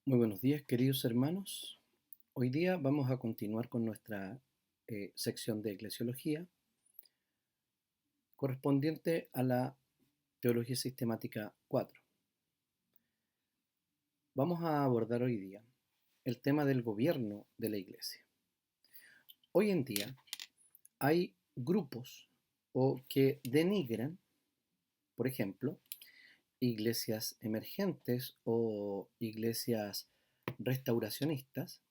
Muy buenos días, queridos hermanos. Hoy día vamos a continuar con nuestra sección de eclesiología correspondiente a la teología sistemática 4. Vamos a abordar hoy día el tema del gobierno de la iglesia. Hoy en día hay grupos que denigran, por ejemplo, iglesias emergentes o iglesias restauracionistas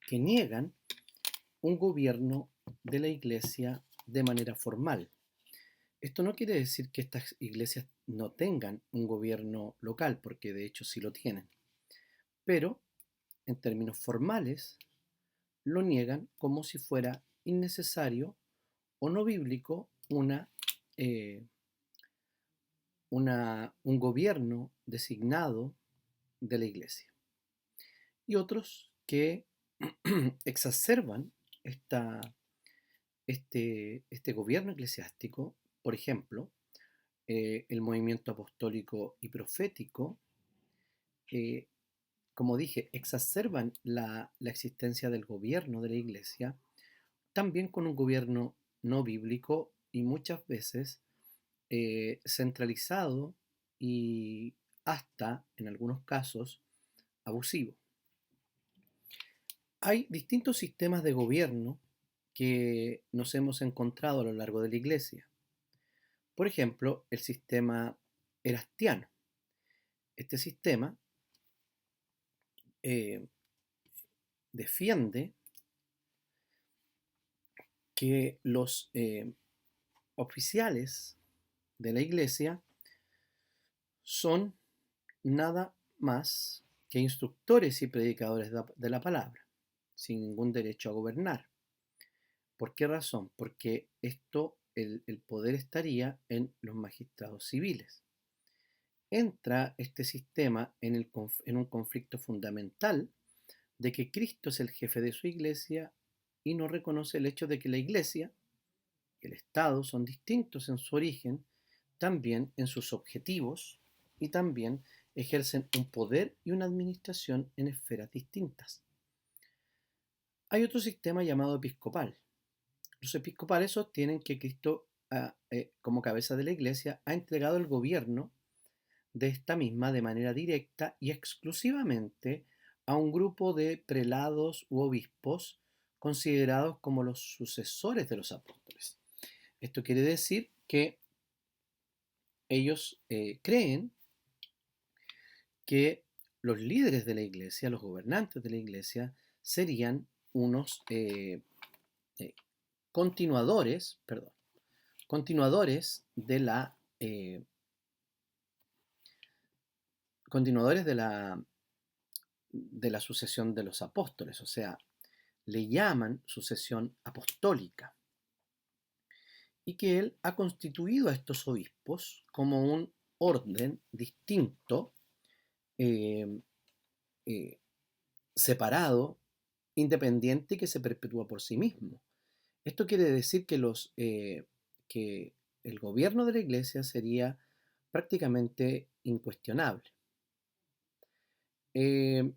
que niegan un gobierno de la iglesia de manera formal. Esto no quiere decir que estas iglesias no tengan un gobierno local, porque de hecho sí lo tienen, pero en términos formales lo niegan como si fuera innecesario o no bíblico eh, un gobierno designado de la iglesia. Y otros que exacerban esta, este gobierno eclesiástico, por ejemplo, el movimiento apostólico y profético, eh, como dije, exacerban la existencia del gobierno de la iglesia, también con un gobierno no bíblico y muchas veces centralizado y hasta, en algunos casos, abusivo. Hay distintos sistemas de gobierno que nos hemos encontrado a lo largo de la iglesia. Por ejemplo, el sistema erastiano. Este sistema eh, defiende que los oficiales de la iglesia son nada más que instructores y predicadores de la palabra, sin ningún derecho a gobernar. ¿Por qué razón? Porque el poder estaría en los magistrados civiles. Entra este sistema en un conflicto fundamental de que Cristo es el jefe de su iglesia y no reconoce el hecho de que la iglesia y el Estado son distintos en su origen, también en sus objetivos y también ejercen un poder y una administración en esferas distintas. Hay otro sistema llamado episcopal. Los episcopales sostienen que Cristo, como cabeza de la iglesia, ha entregado el gobierno de esta misma de manera directa y exclusivamente a un grupo de prelados u obispos considerados como los sucesores de los apóstoles. Esto quiere decir que ellos creen que los líderes de la iglesia, los gobernantes de la iglesia, serían unos eh, continuadores, perdón, continuadores de continuadores de la sucesión de los apóstoles, o sea, le llaman sucesión apostólica, y que él ha constituido a estos obispos como un orden distinto, eh, eh, separado, independiente y que se perpetúa por sí mismo. Esto quiere decir que el gobierno de la iglesia sería prácticamente incuestionable. Eh,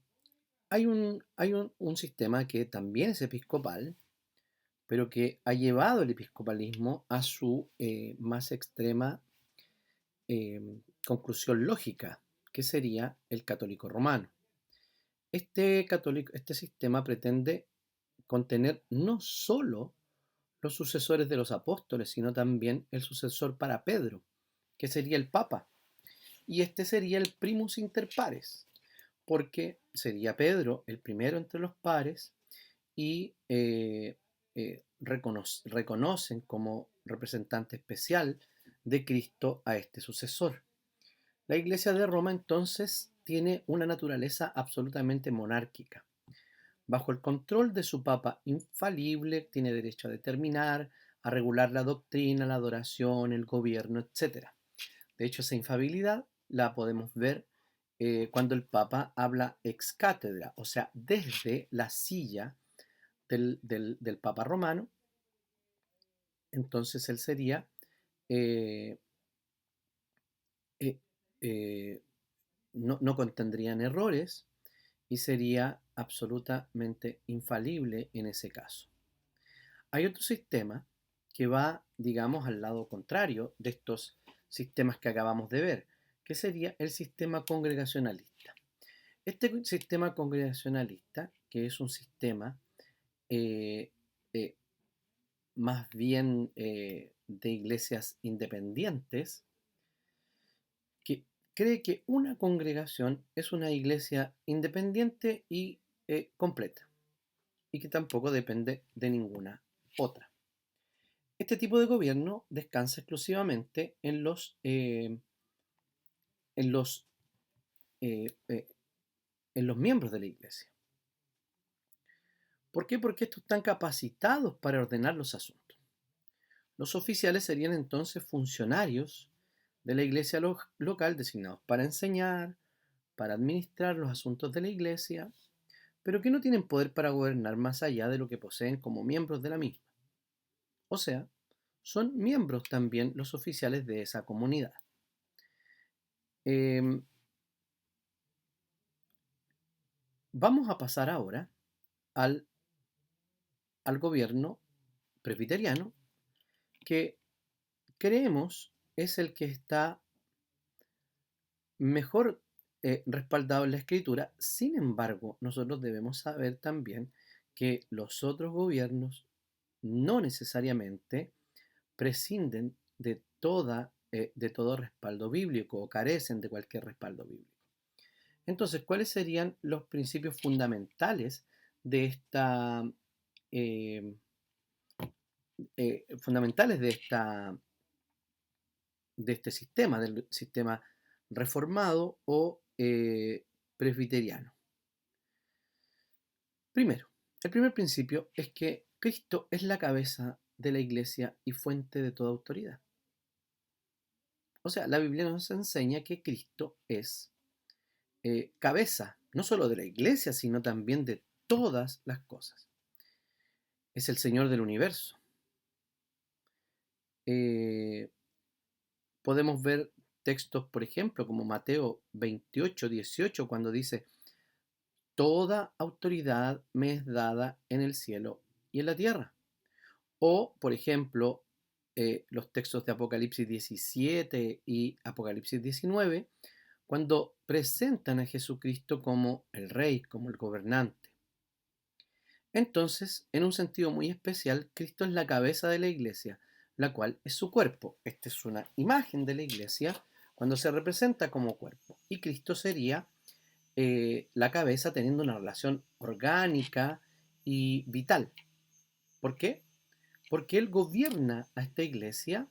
hay un sistema que también es episcopal, pero que ha llevado el episcopalismo a su más extrema conclusión lógica, que sería el católico romano. Este sistema pretende contener no solo los sucesores de los apóstoles, sino también el sucesor para Pedro, que sería el Papa. Y este sería el primus inter pares, porque sería Pedro el primero entre los pares y reconocen como representante especial de Cristo a este sucesor. La Iglesia de Roma entonces tiene una naturaleza absolutamente monárquica. Bajo el control de su papa infalible, tiene derecho a determinar, a regular la doctrina, la adoración, el gobierno, etc. De hecho, esa infalibilidad la podemos ver cuando el papa habla ex cátedra, o sea, desde la silla del papa romano. Entonces él sería eh, eh, eh, no contendrían errores y sería absolutamente infalible en ese caso. Hay otro sistema que va, digamos, al lado contrario de estos sistemas que acabamos de ver, que sería el sistema congregacionalista. Este sistema congregacionalista, que es un sistema eh, eh, más bien de iglesias independientes, que cree que una congregación es una iglesia independiente y completa, y que tampoco depende de ninguna otra. Este tipo de gobierno descansa exclusivamente en los, eh, eh, en los miembros de la iglesia. ¿Por qué? Porque estos están capacitados para ordenar los asuntos. Los oficiales serían entonces funcionarios de la iglesia local designados para enseñar, para administrar los asuntos de la iglesia, pero que no tienen poder para gobernar más allá de lo que poseen como miembros de la misma. O sea, son miembros también los oficiales de esa comunidad. Em, Vamos a pasar ahora al, al gobierno presbiteriano, que creemos es el que está mejor respaldado en la escritura. Sin embargo, nosotros debemos saber también que los otros gobiernos no necesariamente prescinden de todo respaldo bíblico o carecen de cualquier respaldo bíblico. Entonces, ¿cuáles serían los principios fundamentales de esta eh, fundamentales de este sistema, del sistema reformado o presbiteriano? Primero, el primer principio es que Cristo es la cabeza de la iglesia y fuente de toda autoridad. O sea, la Biblia nos enseña que Cristo es cabeza, no solo de la iglesia, sino también de todas las cosas. Es el Señor del universo. Podemos ver textos, por ejemplo, como Mateo 28, 18, cuando dice, toda autoridad me es dada en el cielo y en la tierra. O, por ejemplo, los textos de Apocalipsis 17 y Apocalipsis 19, cuando presentan a Jesucristo como el rey, como el gobernante. Entonces, en un sentido muy especial, Cristo es la cabeza de la iglesia, la cual es su cuerpo. Esta es una imagen de la iglesia cuando se representa como cuerpo. Y Cristo sería la cabeza teniendo una relación orgánica y vital. ¿Por qué? Porque Él gobierna a esta iglesia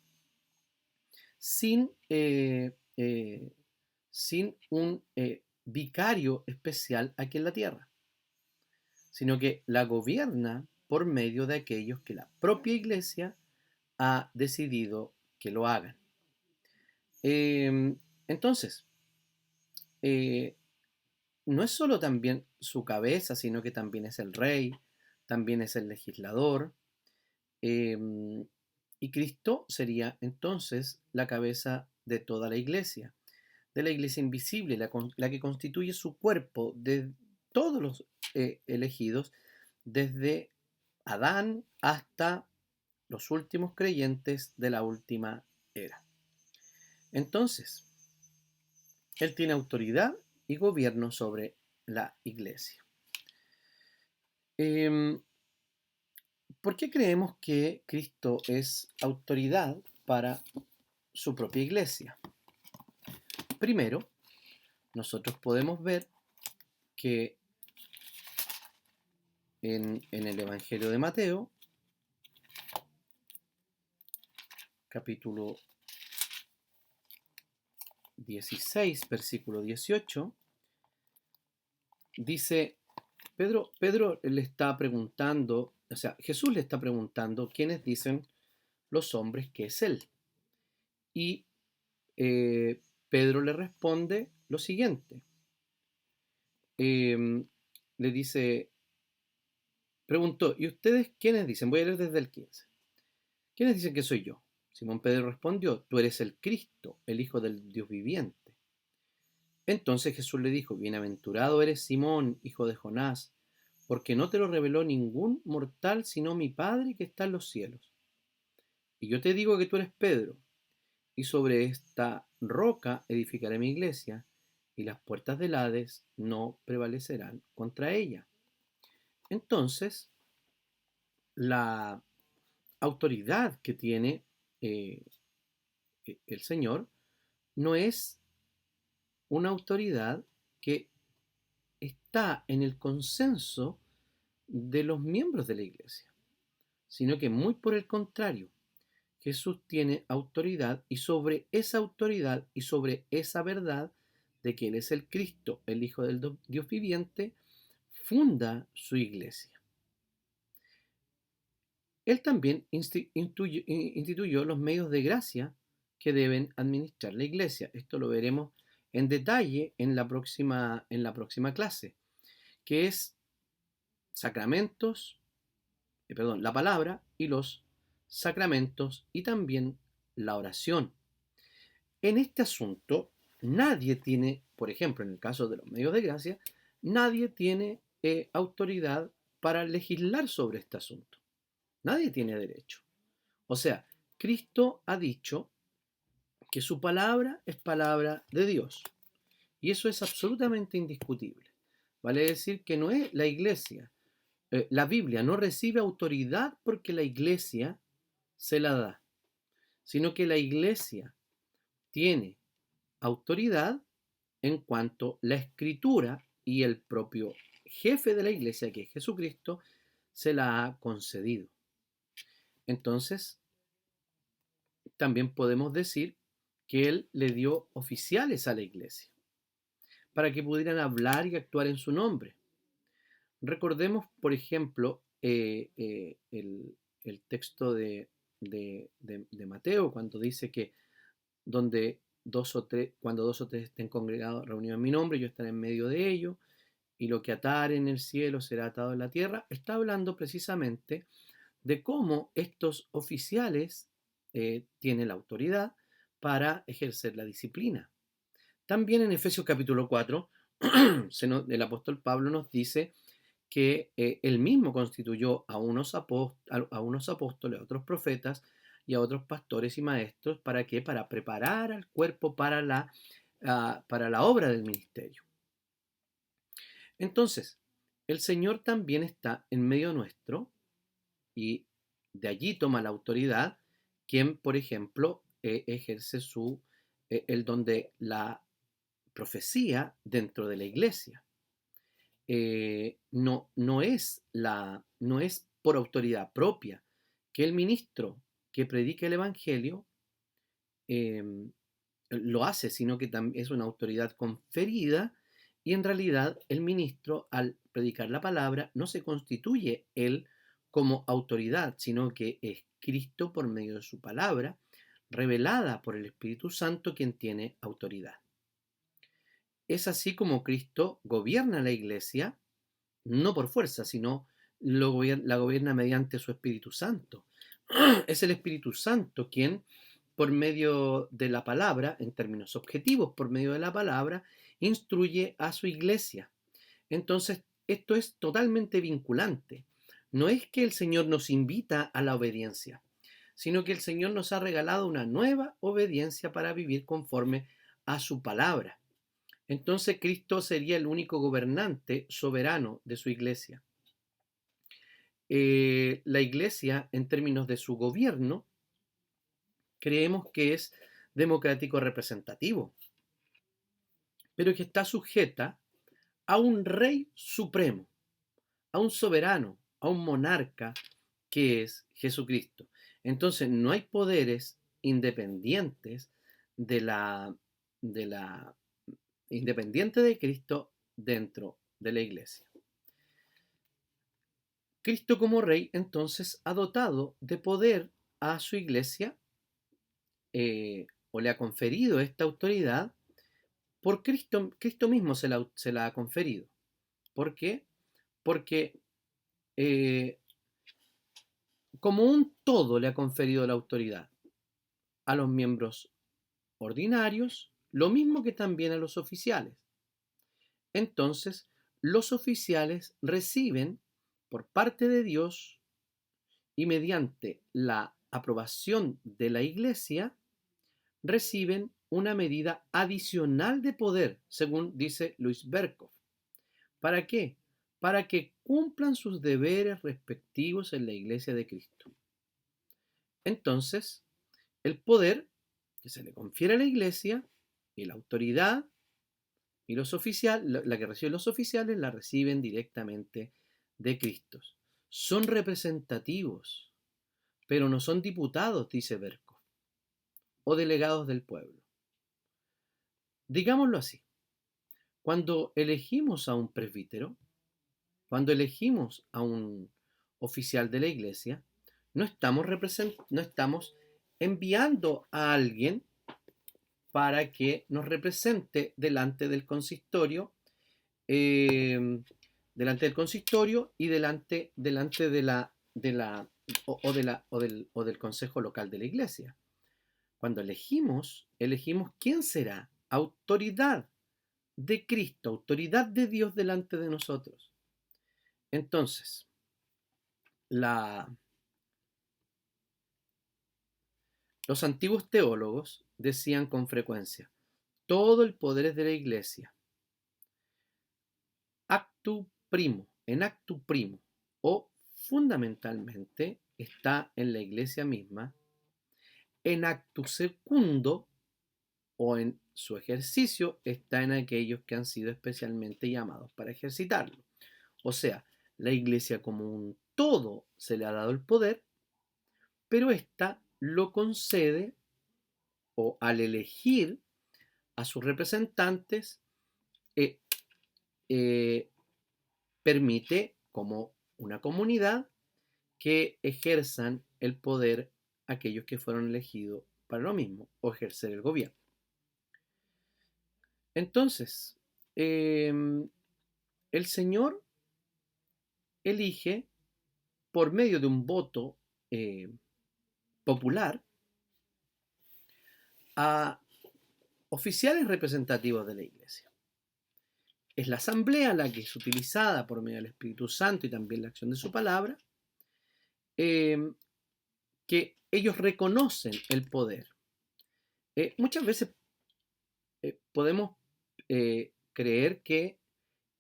sin, sin un vicario especial aquí en la tierra, sino que la gobierna por medio de aquellos que la propia iglesia ha decidido que lo hagan. Entonces, eh, no es solo también su cabeza, sino que también es el rey, también es el legislador, y Cristo sería entonces la cabeza de toda la iglesia, de la iglesia invisible, la que constituye su cuerpo, de todos los elegidos, desde Adán hasta los últimos creyentes de la última era. Entonces, Él tiene autoridad y gobierno sobre la iglesia. ¿Por qué creemos que Cristo es autoridad para su propia iglesia? Primero, nosotros podemos ver que en el Evangelio de Mateo, capítulo 16, versículo 18, dice, Pedro le está preguntando, o sea, Jesús le está preguntando quiénes dicen los hombres que es Él. Y Pedro le responde lo siguiente. Le dice, preguntó, ¿y ustedes quiénes dicen? Voy a leer desde el 15. ¿Quiénes dicen que soy yo? Simón Pedro respondió, tú eres el Cristo, el Hijo del Dios viviente. Entonces Jesús le dijo: bienaventurado eres Simón, hijo de Jonás, porque no te lo reveló ningún mortal sino mi Padre que está en los cielos. Y yo te digo que tú eres Pedro, y sobre esta roca edificaré mi iglesia, y las puertas del Hades no prevalecerán contra ella. Entonces, la autoridad que tiene eh, el Señor no es una autoridad que está en el consenso de los miembros de la iglesia, sino que muy por el contrario, Jesús tiene autoridad y sobre esa autoridad y sobre esa verdad de que Él es el Cristo, el Hijo del Dios viviente, funda su iglesia. Él también instituyó los medios de gracia que deben administrar la iglesia. Esto lo veremos en detalle en la próxima clase, que es sacramentos, la palabra y los sacramentos y también la oración. En este asunto, nadie tiene, por ejemplo, en el caso de los medios de gracia, nadie tiene autoridad para legislar sobre este asunto. Nadie tiene derecho. O sea, Cristo ha dicho que su palabra es palabra de Dios. Y eso es absolutamente indiscutible. Vale decir que no es la iglesia. La Biblia no recibe autoridad porque la iglesia se la da, sino que la iglesia tiene autoridad en cuanto la escritura y el propio jefe de la iglesia, que es Jesucristo, se la ha concedido. Entonces, también podemos decir que Él le dio oficiales a la iglesia para que pudieran hablar y actuar en su nombre. Recordemos, por ejemplo, el texto de Mateo, cuando dice que cuando dos o tres estén congregados, reunidos en mi nombre, yo estaré en medio de ellos, y lo que atare en el cielo será atado en la tierra. Está hablando precisamente de cómo estos oficiales tienen la autoridad para ejercer la disciplina. También en Efesios capítulo 4, el apóstol Pablo nos dice que él mismo constituyó a unos apóstoles, a otros profetas y a otros pastores y maestros. ¿Para qué? Para preparar al cuerpo para la obra del ministerio. Entonces, el Señor también está en medio nuestro y de allí toma la autoridad quien, por ejemplo, ejerce el don de la profecía dentro de la iglesia. No es por autoridad propia que el ministro que predica el evangelio lo hace, sino que también es una autoridad conferida, y en realidad el ministro, al predicar la palabra, no se constituye él como autoridad, sino que es Cristo por medio de su palabra, revelada por el Espíritu Santo, quien tiene autoridad. Es así como Cristo gobierna la iglesia, no por fuerza, sino la gobierna mediante su Espíritu Santo. Es el Espíritu Santo quien, por medio de la palabra, en términos objetivos, por medio de la palabra, instruye a su iglesia. Entonces, esto es totalmente vinculante. No es que el Señor nos invita a la obediencia, sino que el Señor nos ha regalado una nueva obediencia para vivir conforme a su palabra. Entonces, Cristo sería el único gobernante soberano de su iglesia. La iglesia, en términos de su gobierno, creemos que es democrático representativo, pero que está sujeta a un rey supremo, a un soberano, a un monarca que es Jesucristo. Entonces no hay poderes independientes independiente de Cristo dentro de la iglesia. Cristo como rey entonces ha dotado de poder a su iglesia, o le ha conferido esta autoridad por Cristo. Cristo mismo se la ha conferido. ¿Por qué? Porque como un todo le ha conferido la autoridad a los miembros ordinarios, lo mismo que también a los oficiales. Entonces, los oficiales reciben por parte de Dios y mediante la aprobación de la Iglesia, reciben una medida adicional de poder, según dice Luis Berkhoff. ¿Para qué? Para que cumplan sus deberes respectivos en la Iglesia de Cristo. Entonces, el poder que se le confiere a la Iglesia y la autoridad y los oficiales, la que reciben los oficiales, la reciben directamente de Cristo. Son representativos, pero no son diputados, dice Berkhoff, o delegados del pueblo. Digámoslo así, cuando elegimos a un presbítero, cuando elegimos a un oficial de la iglesia, no estamos enviando a alguien para que nos represente delante del consistorio, y delante del consejo local de la iglesia. Cuando elegimos quién será autoridad de Cristo, autoridad de Dios delante de nosotros. Entonces, los antiguos teólogos decían con frecuencia, todo el poder es de la iglesia. En actu primo, o fundamentalmente está en la iglesia misma. En actu secundo, o en su ejercicio, está en aquellos que han sido especialmente llamados para ejercitarlo. O sea, la iglesia como un todo se le ha dado el poder, pero ésta lo concede, o al elegir a sus representantes, permite como una comunidad que ejerzan el poder aquellos que fueron elegidos para lo mismo, o ejercer el gobierno. Entonces, el Señor elige por medio de un voto popular a oficiales representativos de la iglesia. Es la asamblea la que es utilizada por medio del Espíritu Santo y también la acción de su palabra, que ellos reconocen el poder. Muchas veces podemos creer que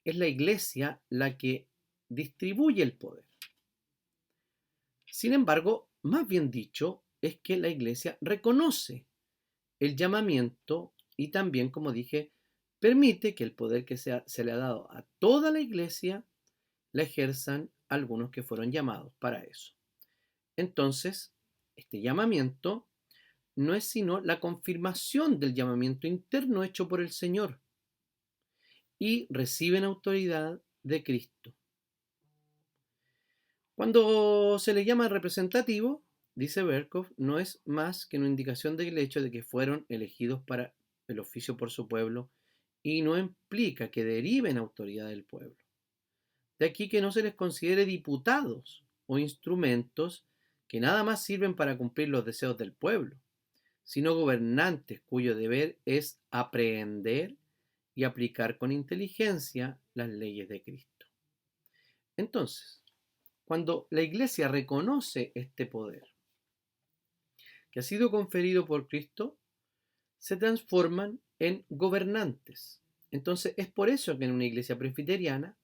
es la iglesia la que distribuye el poder. Sin embargo, más bien dicho, es que la iglesia reconoce el llamamiento y también, como dije, permite que el poder que se le ha dado a toda la iglesia la ejerzan algunos que fueron llamados para eso. Entonces, este llamamiento no es sino la confirmación del llamamiento interno hecho por el Señor, y reciben autoridad de Cristo. Cuando se le llama representativo, dice Berkhoff, no es más que una indicación del hecho de que fueron elegidos para el oficio por su pueblo, y no implica que deriven autoridad del pueblo. De aquí que no se les considere diputados o instrumentos que nada más sirven para cumplir los deseos del pueblo, sino gobernantes cuyo deber es aprehender y aplicar con inteligencia las leyes de Cristo. Entonces, cuando la iglesia reconoce este poder que ha sido conferido por Cristo, se transforman en gobernantes. Entonces, es por eso que en una iglesia presbiteriana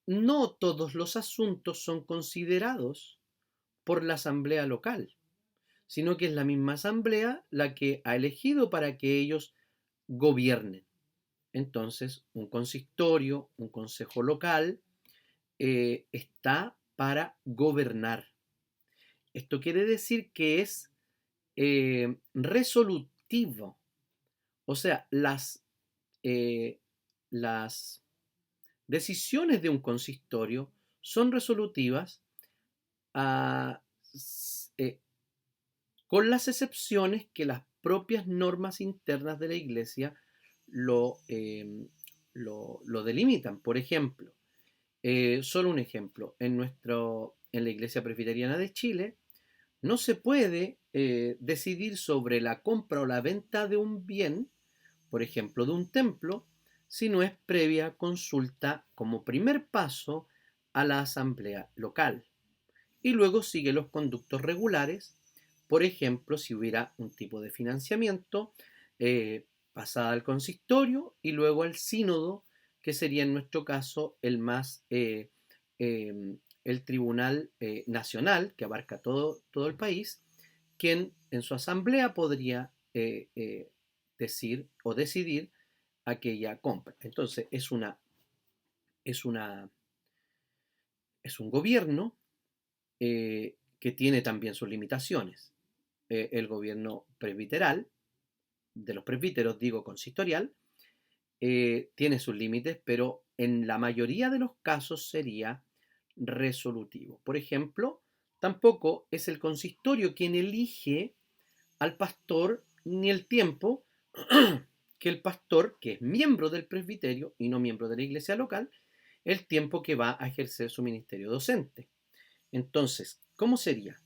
no todos los asuntos son considerados por la asamblea local, sino que es la misma asamblea la que ha elegido para que ellos gobiernen. Entonces, un consistorio, un consejo local, está para gobernar. Esto quiere decir que es resolutivo. O sea, las decisiones de un consistorio son resolutivas con las excepciones que las propias normas internas de la iglesia lo delimitan. Por ejemplo, solo un ejemplo, en la Iglesia Presbiteriana de Chile no se puede decidir sobre la compra o la venta de un bien por ejemplo, de un templo, si no es previa consulta como primer paso a la asamblea local. Y luego sigue los conductos regulares, por ejemplo, si hubiera un tipo de financiamiento, pasada al consistorio y luego al sínodo, que sería en nuestro caso el tribunal nacional, que abarca todo el país, quien en su asamblea podría decir o decidir aquella compra. Entonces es una, es un gobierno que tiene también sus limitaciones. El gobierno presbiteral, de los presbíteros digo consistorial, tiene sus límites, pero en la mayoría de los casos sería resolutivo. Por ejemplo, tampoco es el consistorio quien elige al pastor ni el tiempo que el pastor, que es miembro del presbiterio y no miembro de la iglesia local, el tiempo que va a ejercer su ministerio docente. Entonces, ¿cómo sería?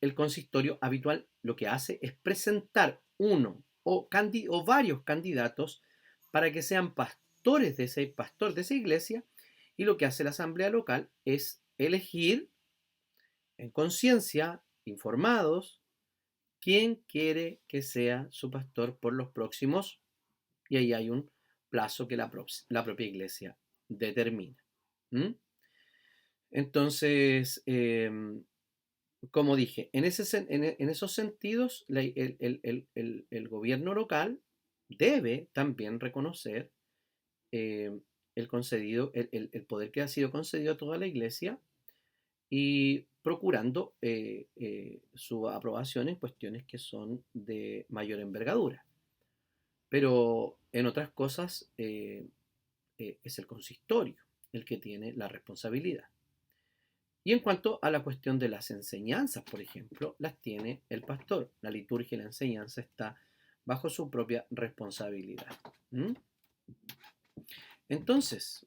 El consistorio habitual lo que hace es presentar uno o varios candidatos para que sean pastores de ese pastor de esa iglesia, y lo que hace la asamblea local es elegir en conciencia, informados, quién quiere que sea su pastor por los próximos, y ahí hay un plazo que la propia iglesia determina. ¿Mm? Entonces, como dije, en esos sentidos, el gobierno local debe también reconocer el poder que ha sido concedido a toda la iglesia y procurando su aprobación en cuestiones que son de mayor envergadura. Pero en otras cosas es el consistorio el que tiene la responsabilidad. Y en cuanto a la cuestión de las enseñanzas, por ejemplo, las tiene el pastor. La liturgia y la enseñanza está bajo su propia responsabilidad. ¿Mm? Entonces,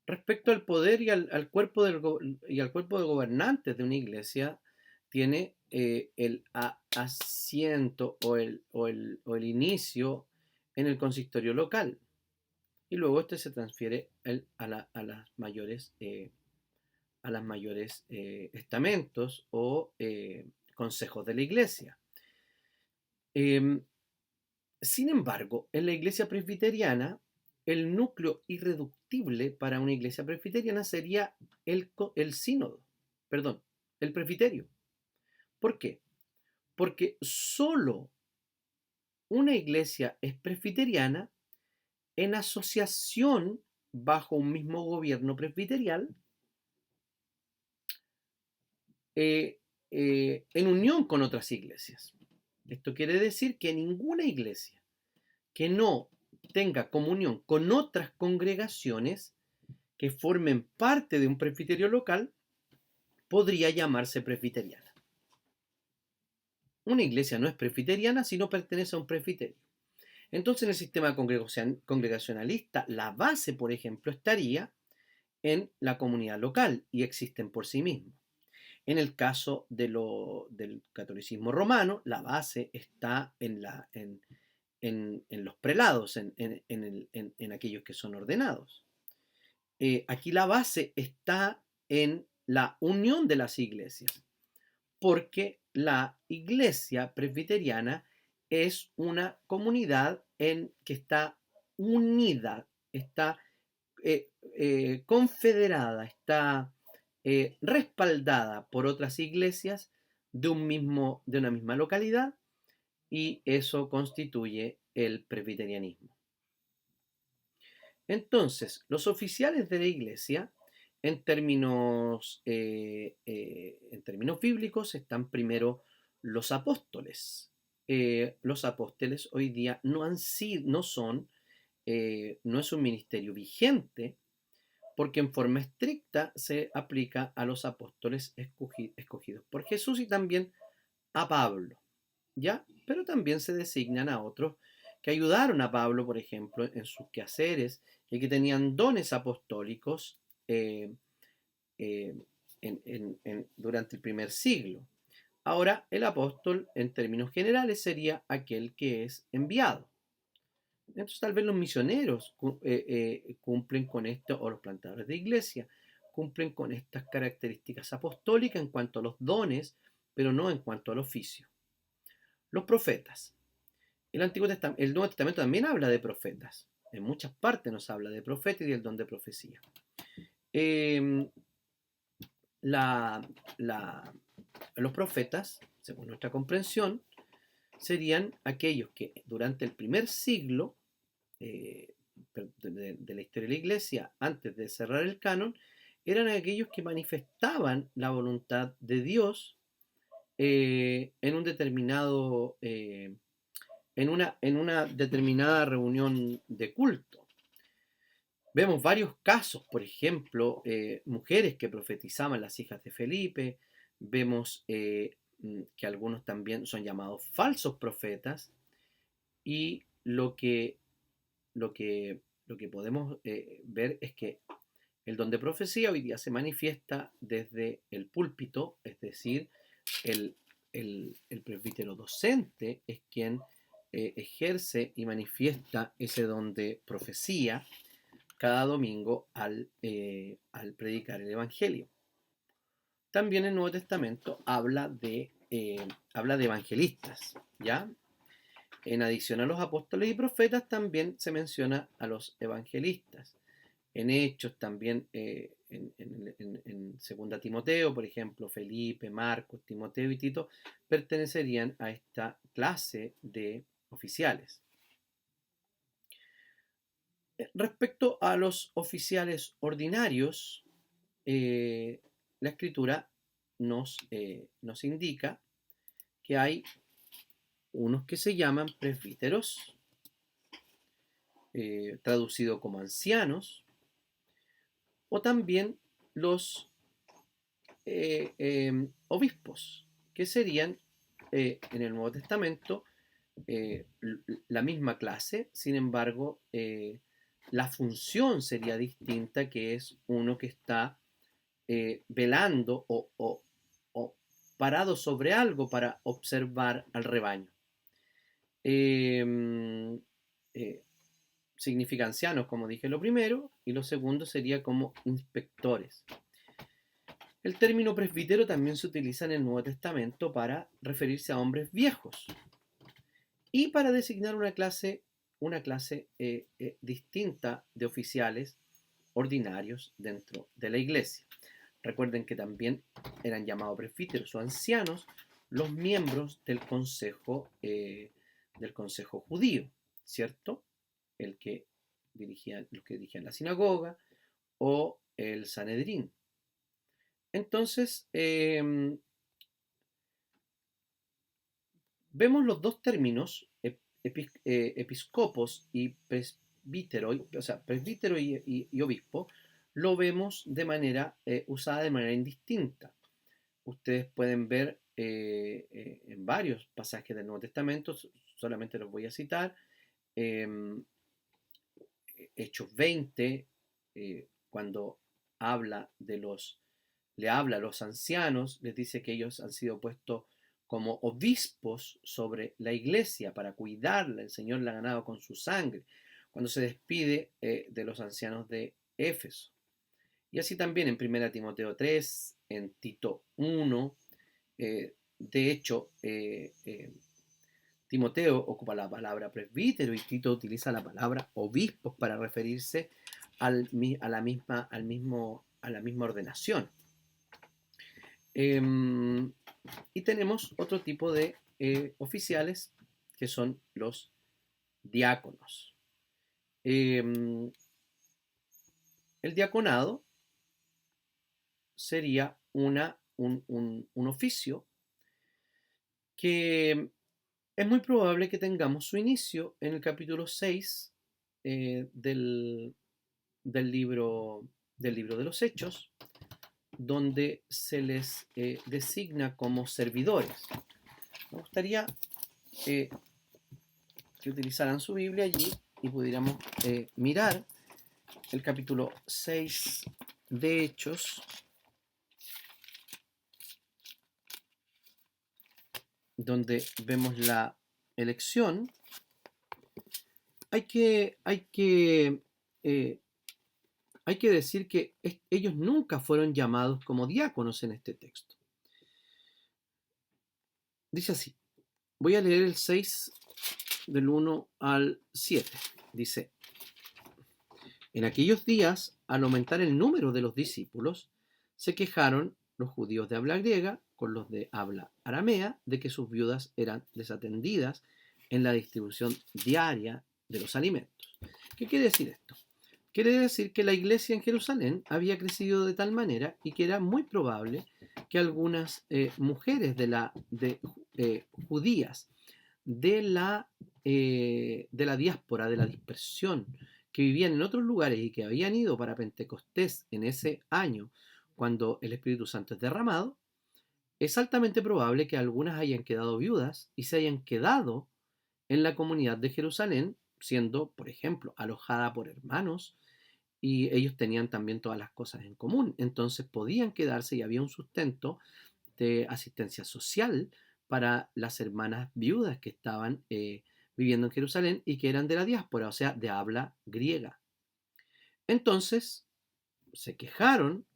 respecto al poder y al cuerpo al cuerpo de gobernantes de una iglesia, tiene el asiento o el inicio en el consistorio local. Y luego este se transfiere a las mayores estamentos o consejos de la iglesia. Sin embargo, en la iglesia presbiteriana, el núcleo irreductible para una iglesia presbiteriana sería el sínodo, perdón, el presbiterio. ¿Por qué? Porque solo una iglesia es presbiteriana en asociación bajo un mismo gobierno presbiterial, en unión con otras iglesias. Esto quiere decir que ninguna iglesia que no tenga comunión con otras congregaciones que formen parte de un presbiterio local podría llamarse presbiteriana. Una iglesia no es presbiteriana si no pertenece a un presbiterio. Entonces, en el sistema congregacionalista, la base, por ejemplo, estaría en la comunidad local y existen por sí mismos. En el caso del catolicismo romano, la base está en los prelados, en aquellos que son ordenados. Aquí la base está en la unión de las iglesias, porque la iglesia presbiteriana es una comunidad que está unida, está confederada, está respaldada por otras iglesias de una misma localidad, y eso constituye el presbiterianismo. Entonces, los oficiales de la iglesia, en términos bíblicos, están primero los apóstoles. Los apóstoles hoy día no es un ministerio vigente, porque en forma estricta se aplica a los apóstoles escogidos por Jesús y también a Pablo, ¿ya? Pero también se designan a otros que ayudaron a Pablo, por ejemplo, en sus quehaceres y que tenían dones apostólicos durante el primer siglo. Ahora, el apóstol, en términos generales, sería aquel que es enviado. Entonces, tal vez los misioneros cumplen con esto, o los plantadores de iglesia, cumplen con estas características apostólicas en cuanto a los dones, pero no en cuanto al oficio. Los profetas. El Nuevo Testamento también habla de profetas. En muchas partes nos habla de profetas y del don de profecía. Eh, la, la, los profetas, según nuestra comprensión, serían aquellos que durante el primer siglo de la historia de la Iglesia, antes de cerrar el canon, eran aquellos que manifestaban la voluntad de Dios en un determinado, en una determinada reunión de culto. Vemos varios casos, por ejemplo, mujeres que profetizaban, las hijas de Felipe. Vemos que algunos también son llamados falsos profetas. Y lo que podemos ver es que el don de profecía hoy día se manifiesta desde el púlpito, es decir, el, el presbítero docente es quien ejerce y manifiesta ese don de profecía cada domingo al predicar el Evangelio. También el Nuevo Testamento habla de evangelistas, ¿ya? En adición a los apóstoles y profetas, también se menciona a los evangelistas. En Hechos también, en 2 Timoteo, por ejemplo, Felipe, Marcos, Timoteo y Tito pertenecerían a esta clase de oficiales. Respecto a los oficiales ordinarios, la Escritura nos indica que hay unos que se llaman presbíteros, traducido como ancianos, o también los obispos, que serían en el Nuevo Testamento la misma clase, sin embargo, la función sería distinta, que es uno que está velando o parado sobre algo para observar al rebaño. Significa ancianos, como dije lo primero, y lo segundo sería como inspectores. El término presbítero también se utiliza en el Nuevo Testamento para referirse a hombres viejos y para designar una clase distinta de oficiales ordinarios dentro de la iglesia. Recuerden que también eran llamados presbíteros o ancianos los miembros del consejo judío, ¿cierto? Los que dirigían la sinagoga o el Sanedrín. Entonces, vemos los dos términos, episcopos y presbítero, o sea, presbítero y obispo, lo vemos usada de manera indistinta. Ustedes pueden ver en varios pasajes del Nuevo Testamento, solamente los voy a citar, Hechos 20, cuando le habla a los ancianos, les dice que ellos han sido puestos como obispos sobre la iglesia para cuidarla, el Señor la ha ganado con su sangre, cuando se despide de los ancianos de Éfeso. Y así también en 1 Timoteo 3, en Tito 1, de hecho, Timoteo ocupa la palabra presbítero y Tito utiliza la palabra obispos para referirse a la misma ordenación. Y tenemos otro tipo de oficiales que son los diáconos. El diaconado sería un oficio que es muy probable que tengamos su inicio en el capítulo 6 del libro de los Hechos, donde se les designa como servidores. Me gustaría que utilizaran su Biblia allí y pudiéramos mirar el capítulo 6 de Hechos. donde vemos la elección, hay que, hay que, eh, hay que decir que ellos nunca fueron llamados como diáconos en este texto. Dice así, voy a leer el 6 del 1 al 7. Dice, en aquellos días, al aumentar el número de los discípulos, se quejaron los judíos de habla griega con los de habla aramea de que sus viudas eran desatendidas en la distribución diaria de los alimentos. ¿Qué quiere decir esto? Quiere decir que la iglesia en Jerusalén había crecido de tal manera y que era muy probable que algunas mujeres judías de la diáspora, de la dispersión, que vivían en otros lugares y que habían ido para Pentecostés en ese año, cuando el Espíritu Santo es derramado, es altamente probable que algunas hayan quedado viudas y se hayan quedado en la comunidad de Jerusalén, siendo, por ejemplo, alojada por hermanos, y ellos tenían también todas las cosas en común. Entonces podían quedarse y había un sustento de asistencia social para las hermanas viudas que estaban viviendo en Jerusalén y que eran de la diáspora, o sea, de habla griega. Entonces se quejaron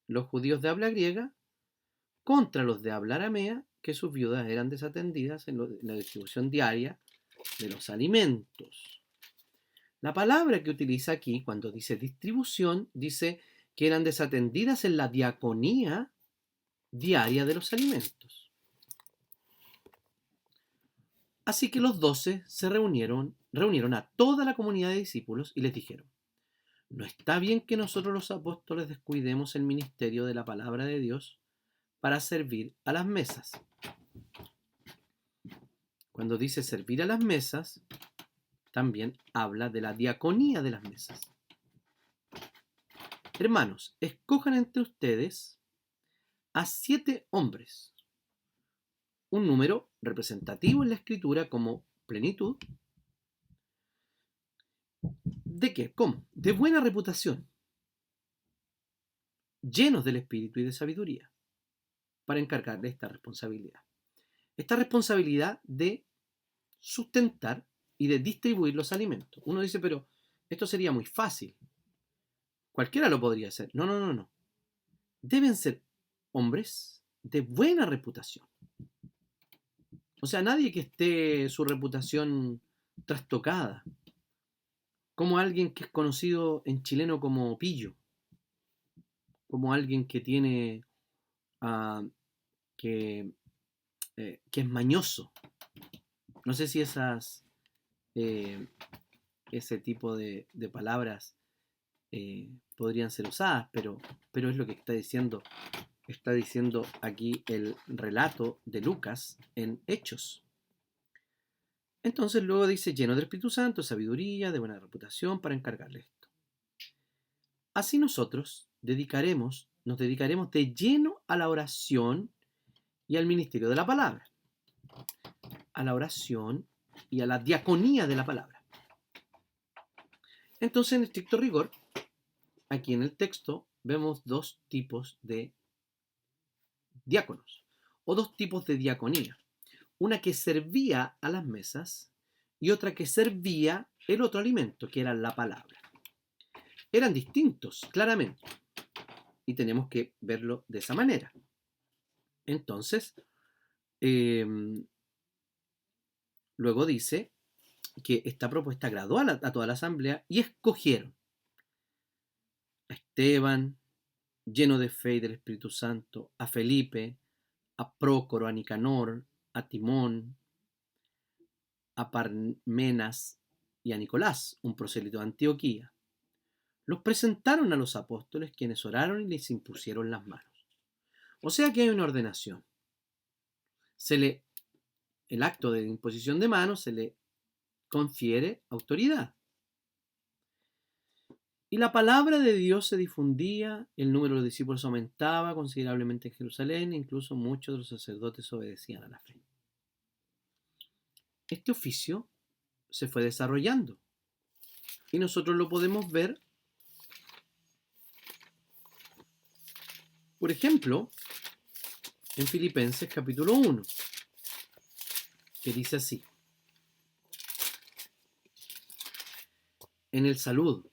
los judíos de habla griega contra los de habla aramea, que sus viudas eran desatendidas en la distribución diaria de los alimentos. La palabra que utiliza aquí cuando dice distribución, dice que eran desatendidas en la diaconía diaria de los alimentos. Así que los 12 se reunieron a toda la comunidad de discípulos y les dijeron, no está bien que nosotros los apóstoles descuidemos el ministerio de la palabra de Dios para servir a las mesas. Cuando dice servir a las mesas, también habla de la diaconía de las mesas. Hermanos, escojan entre ustedes a 7 hombres, un número representativo en la escritura como plenitud. ¿De qué? ¿Cómo? De buena reputación, llenos del espíritu y de sabiduría, para encargarle esta responsabilidad. Esta responsabilidad de sustentar y de distribuir los alimentos. Uno dice, pero esto sería muy fácil. Cualquiera lo podría hacer. No, no, no, no. Deben ser hombres de buena reputación. O sea, nadie que esté su reputación trastocada. Como alguien que es conocido en chileno como pillo. Como alguien que tiene... Uh, que es mañoso. No sé si ese tipo de palabras podrían ser usadas, pero es lo que está diciendo aquí el relato de Lucas en Hechos. Entonces luego dice, lleno del Espíritu Santo, sabiduría, de buena reputación, para encargarle esto. Así nosotros nos dedicaremos de lleno a la oración y al ministerio de la palabra. A la oración y a la diaconía de la palabra. Entonces, en estricto rigor, aquí en el texto vemos 2 tipos de diáconos o 2 tipos de diaconía. Una que servía a las mesas y otra que servía el otro alimento, que era la palabra. Eran distintos, claramente, y tenemos que verlo de esa manera. Entonces, luego dice que esta propuesta agradó a toda la asamblea y escogieron a Esteban, lleno de fe y del Espíritu Santo, a Felipe, a Prócoro, a Nicanor, a Timón, a Parmenas y a Nicolás, un prosélito de Antioquía. Los presentaron a los apóstoles, quienes oraron y les impusieron las manos. O sea que hay una ordenación. El acto de imposición de manos se le confiere autoridad. Y la palabra de Dios se difundía, el número de los discípulos aumentaba considerablemente en Jerusalén, e incluso muchos de los sacerdotes obedecían a la fe. Este oficio se fue desarrollando y nosotros lo podemos ver, por ejemplo, en Filipenses capítulo 1. que dice así: en el saludo,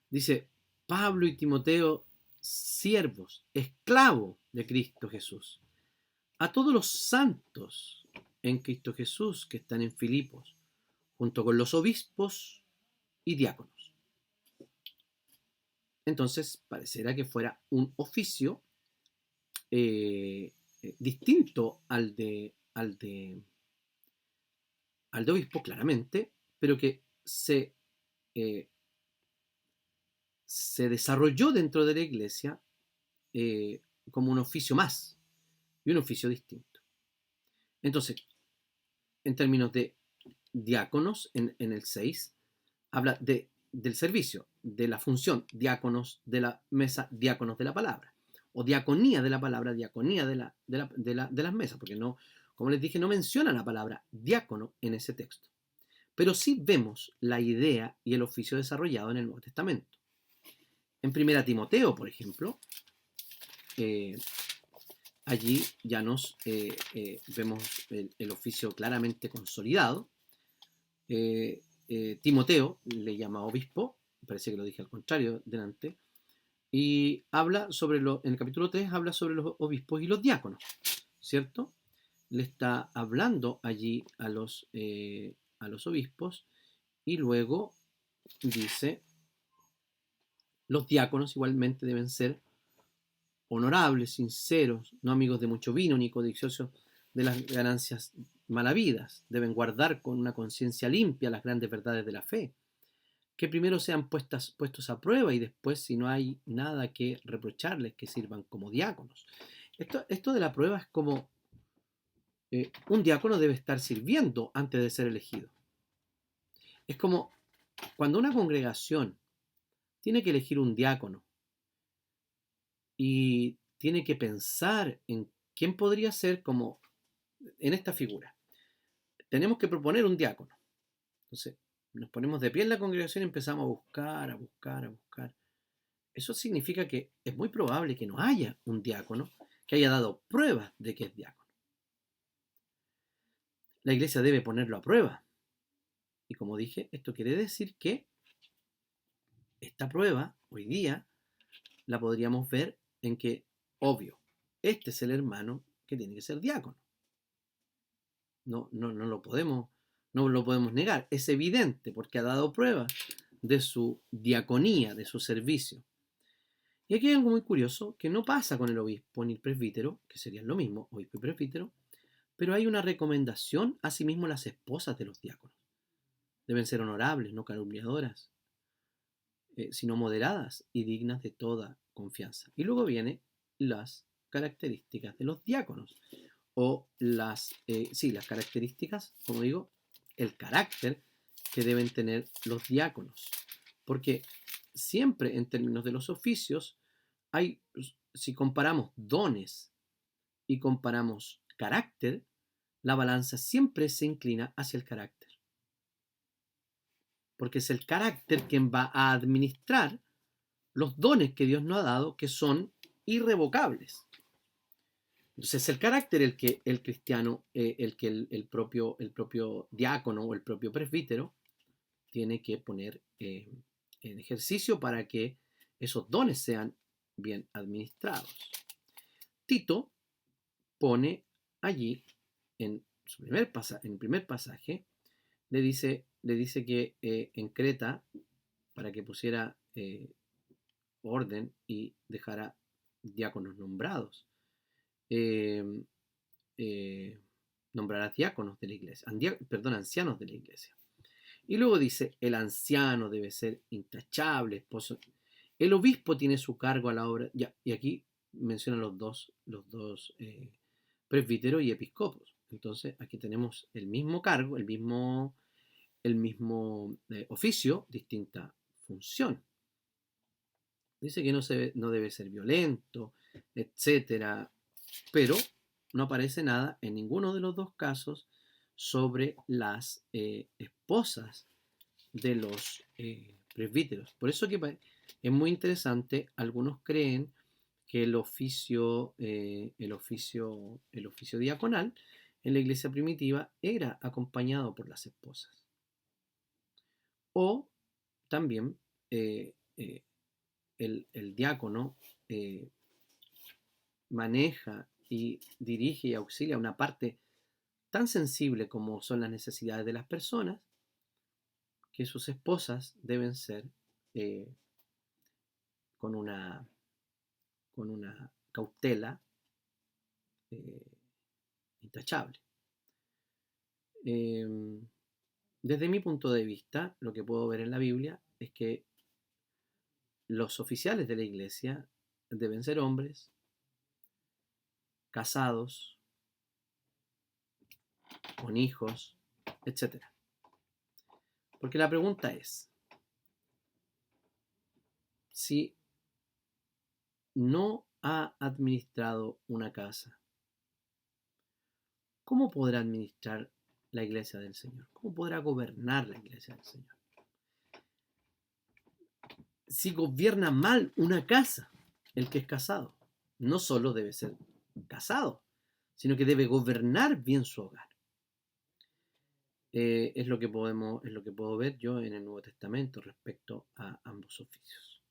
dice: Pablo y Timoteo, siervos, esclavos de Cristo Jesús, a todos los santos en Cristo Jesús que están en Filipos, junto con los obispos y diáconos. Entonces, parecerá que fuera un oficio distinto al de obispo, claramente, pero que eh, se desarrolló dentro de la iglesia como un oficio más y un oficio distinto. Entonces, en términos de diáconos, en el 6, habla del servicio, de la función, diáconos de la mesa, diáconos de la palabra, o diaconía de la palabra, diaconía de las mesas, porque no, como les dije, no menciona la palabra diácono en ese texto. Pero sí vemos la idea y el oficio desarrollado en el Nuevo Testamento. En 1 Timoteo, por ejemplo, allí ya nos vemos el oficio claramente consolidado. Timoteo le llama obispo, parece que lo dije al contrario delante, y habla sobre en el capítulo 3 habla sobre los obispos y los diáconos, ¿cierto? Le está hablando allí a los obispos, y luego dice: los diáconos igualmente deben ser honorables, sinceros, no amigos de mucho vino, ni codiciosos de las ganancias malavidas. Deben guardar con una conciencia limpia las grandes verdades de la fe, que primero sean puestos a prueba, y después, si no hay nada que reprocharles, que sirvan como diáconos. Esto de la prueba es como un diácono debe estar sirviendo antes de ser elegido. Es como cuando una congregación tiene que elegir un diácono y tiene que pensar en quién podría ser, como en esta figura. Tenemos que proponer un diácono. Entonces, nos ponemos de pie en la congregación y empezamos a buscar, a buscar, a buscar. Eso significa que es muy probable que no haya un diácono que haya dado pruebas de que es diácono. La iglesia debe ponerlo a prueba. Y como dije, esto quiere decir que esta prueba, hoy día, la podríamos ver en que, obvio, este es el hermano que tiene que ser diácono. No lo podemos negar. Es evidente porque ha dado prueba de su diaconía, de su servicio. Y aquí hay algo muy curioso que no pasa con el obispo ni el presbítero, que serían lo mismo, obispo y presbítero, pero hay una recomendación asimismo a las esposas de los diáconos. Deben ser honorables, no calumniadoras, sino moderadas y dignas de toda confianza. Y luego vienen las características de los diáconos, o las características, como digo, el carácter que deben tener los diáconos. Porque siempre en términos de los oficios si comparamos dones y comparamos carácter, la balanza siempre se inclina hacia el carácter. Porque es el carácter quien va a administrar los dones que Dios nos ha dado, que son irrevocables. Entonces es el carácter el que el cristiano, el propio diácono o el propio presbítero tiene que poner en ejercicio para que esos dones sean bien administrados. Tito pone allí, en el primer pasaje, le dice que en Creta, para que pusiera orden y dejara diáconos nombrados. Nombrará diáconos de la iglesia, ancianos de la iglesia. Y luego dice: el anciano debe ser intachable, esposo. El obispo tiene su cargo a la obra. Y aquí menciona los dos presbíteros y episcopos. Entonces aquí tenemos el mismo cargo, el mismo oficio, distinta función. Dice que no debe ser violento, etcétera, pero no aparece nada en ninguno de los dos casos sobre las esposas de los presbíteros. Por eso que es muy interesante. Algunos creen que el oficio diaconal en la iglesia primitiva era acompañado por las esposas. O también el diácono maneja y dirige y auxilia una parte tan sensible como son las necesidades de las personas, que sus esposas deben ser eh, con, una, con una cautela eh, intachable. Desde mi punto de vista, lo que puedo ver en la Biblia es que los oficiales de la iglesia deben ser hombres casados, con hijos, etc. Porque la pregunta es, si no ha administrado una casa, ¿cómo podrá administrar la iglesia del Señor? ¿Cómo podrá gobernar la iglesia del Señor? Si gobierna mal una casa, el que es casado, no solo debe ser casado, sino que debe gobernar bien su hogar. Es lo que puedo ver yo en el Nuevo Testamento respecto a ambos oficios.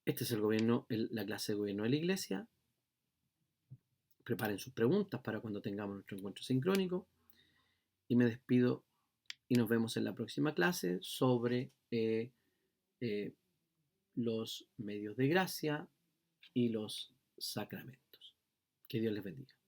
Este es el gobierno, la clase de gobierno de la iglesia. Preparen sus preguntas para cuando tengamos nuestro encuentro sincrónico. Y me despido y nos vemos en la próxima clase sobre los medios de gracia y los sacramentos. Que Dios les bendiga.